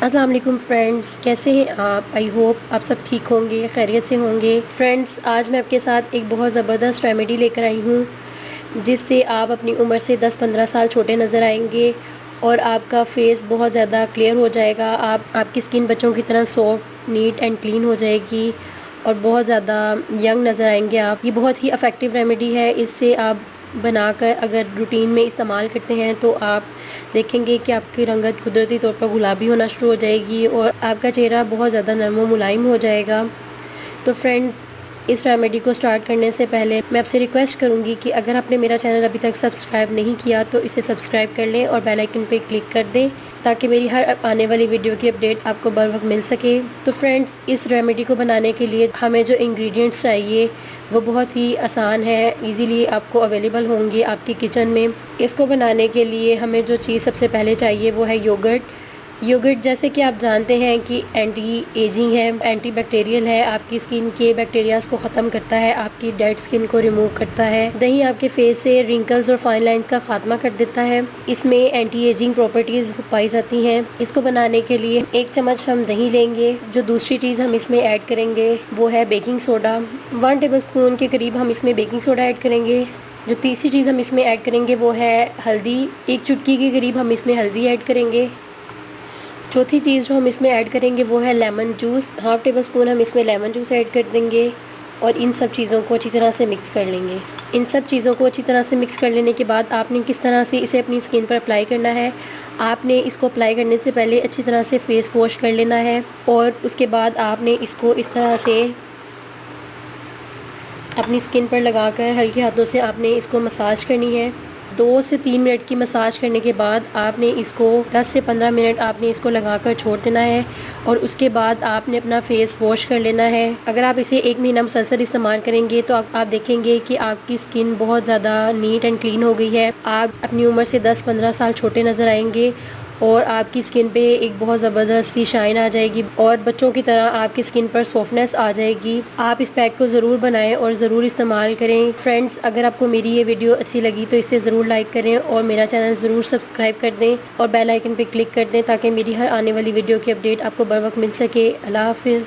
अस्सलाम वालेकुम फ्रेंड्स, कैसे हैं आप? आई होप आप सब ठीक होंगे, खैरियत से होंगे। फ्रेंड्स, आज मैं आपके साथ एक बहुत ज़बरदस्त रेमेडी लेकर आई हूँ, जिससे आप अपनी उम्र से 10-15 साल छोटे नज़र आएंगे और आपका फेस बहुत ज़्यादा क्लियर हो जाएगा। आपकी स्किन बच्चों की तरह सॉफ्ट, नीट एंड क्लीन हो जाएगी और बहुत ज़्यादा यंग नज़र आएंगे आप। ये बहुत ही इफ़ेक्टिव रेमेडी है। इससे आप बनाकर अगर रूटीन में इस्तेमाल करते हैं तो आप देखेंगे कि आपकी रंगत कुदरती तौर पर गुलाबी होना शुरू हो जाएगी और आपका चेहरा बहुत ज़्यादा नरम व मुलायम हो जाएगा। तो फ्रेंड्स, इस रेमेडी को स्टार्ट करने से पहले मैं आपसे रिक्वेस्ट करूंगी कि अगर आपने मेरा चैनल अभी तक सब्सक्राइब नहीं किया तो इसे सब्सक्राइब कर लें और बेल आइकन पे क्लिक कर दें, ताकि मेरी हर आने वाली वीडियो की अपडेट आपको बर वक्त मिल सके। तो फ्रेंड्स, इस रेमेडी को बनाने के लिए हमें जो इंग्रेडिएंट्स चाहिए वो बहुत ही आसान है, इजीली आपको अवेलेबल होंगे आपकी किचन में। इसको बनाने के लिए हमें जो चीज़ सबसे पहले चाहिए वो है योगर्ट। योगर्ट जैसे कि आप जानते हैं कि एंटी एजिंग है, एंटी बैक्टीरियल है, आपकी स्किन के बैक्टीरियाज को ख़त्म करता है, आपकी डेड स्किन को रिमूव करता है। दही आपके फेस से रिंकल्स और फाइन लाइंस का खात्मा कर देता है। इसमें एंटी एजिंग प्रॉपर्टीज़ पाई जाती हैं। इसको बनाने के लिए 1 चम्मच हम दही लेंगे। जो दूसरी चीज़ हम इसमें ऐड करेंगे वो है बेकिंग सोडा। 1 टेबल स्पून के करीब हम इसमें बेकिंग सोडा ऐड करेंगे। जो तीसरी चीज़ हम इसमें ऐड करेंगे वो है हल्दी। 1 चुटकी के करीब हम इसमें हल्दी ऐड करेंगे। चौथी चीज़ जो हम इसमें ऐड करेंगे वो है लेमन जूस। 1/2 टेबल स्पून हम इसमें लेमन जूस ऐड कर देंगे और इन सब चीज़ों को अच्छी तरह से मिक्स कर लेंगे। इन सब चीज़ों को अच्छी तरह से मिक्स कर लेने के बाद आपने किस तरह से इसे अपनी स्किन पर अप्लाई करना है, आपने इसको अप्लाई करने से पहले अच्छी तरह से फेस वॉश कर लेना है और उसके बाद आपने इसको इस तरह से अपनी स्किन पर लगाकर हल्के हाथों से आपने इसको मसाज करनी है। 2 से 3 मिनट की मसाज करने के बाद आपने इसको 10 से 15 मिनट आपने इसको लगाकर छोड़ देना है और उसके बाद आपने अपना फेस वॉश कर लेना है। अगर आप इसे 1 महीना मुसलसल इस्तेमाल करेंगे तो आप देखेंगे कि आपकी स्किन बहुत ज़्यादा नीट एंड क्लीन हो गई है। आप अपनी उम्र से 10-15 साल छोटे नज़र आएंगे और आपकी स्किन पे एक बहुत ज़बरदस्त सी शाइन आ जाएगी और बच्चों की तरह आपकी स्किन पर सॉफ्टनेस आ जाएगी। आप इस पैक को ज़रूर बनाएं और ज़रूर इस्तेमाल करें। फ्रेंड्स, अगर आपको मेरी ये वीडियो अच्छी लगी तो इसे ज़रूर लाइक करें और मेरा चैनल ज़रूर सब्सक्राइब कर दें और बेल आइकन पे क्लिक कर दें, ताकि मेरी हर आने वाली वीडियो की अपडेट आपको बर वक्त मिल सके। अल्लाह हाफ़िज़।